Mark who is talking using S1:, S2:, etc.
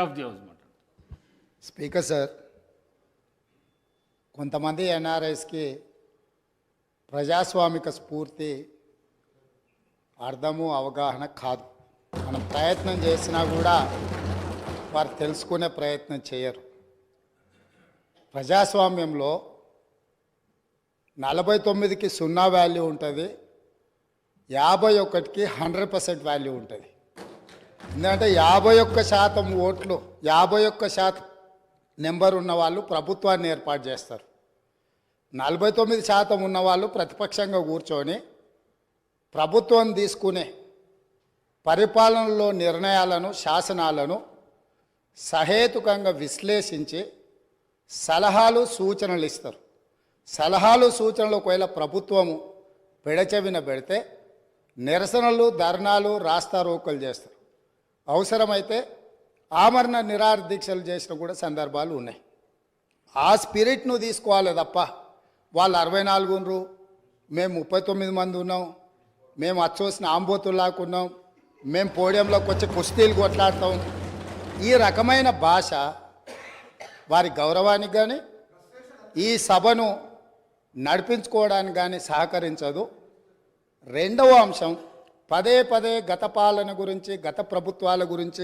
S1: Of the house మాట.
S2: Speaker sir, కొంతమంది ఎన్ఆర్ఐస్కి ప్రజాస్వామిక స్ఫూర్తి అర్థము అవగాహన కాదు. మనం ప్రయత్నం చేసినా కూడా వారు తెలుసుకునే ప్రయత్నం చేయరు. ప్రజాస్వామ్యంలో 49కి 0 వాల్యూ ఉంటుంది, 51కి 100% వాల్యూ ఉంటుంది. ఎందుకంటే 51% ఓట్లు, 51% నెంబర్ ఉన్న వాళ్ళు ప్రభుత్వాన్ని ఏర్పాటు చేస్తారు. 49% ఉన్నవాళ్ళు ప్రతిపక్షంగా కూర్చొని ప్రభుత్వం తీసుకునే పరిపాలనలో నిర్ణయాలను, శాసనాలను సహేతుకంగా విశ్లేషించి సలహాలు సూచనలు ఇస్తారు. సలహాలు సూచనలు ఒకవేళ ప్రభుత్వము పెడచెవిన పెడితే నిరసనలు, ధర్నాలు, రాస్తారోకలు చేస్తారు. అవసరమైతే ఆమరణ నిరాహార దీక్షలు చేసిన కూడా సందర్భాలు ఉన్నాయి. ఆ స్పిరిట్ను తీసుకోవాలి తప్ప వాళ్ళు 64 ఉన్నారు, మేము 39 మంది ఉన్నాం, మేము అచ్చోసిన ఆంబోతుల్లాకున్నాం, మేము పోడియంలోకి వచ్చి కుస్తీలు కొట్లాడతాం, ఈ రకమైన భాష వారి గౌరవానికి కానీ ఈ సభను నడిపించుకోవడానికి కానీ సహకరించదు. రెండవ అంశం, పదే పదే గత పాలన గురించి, గత ప్రభుత్వాల గురించి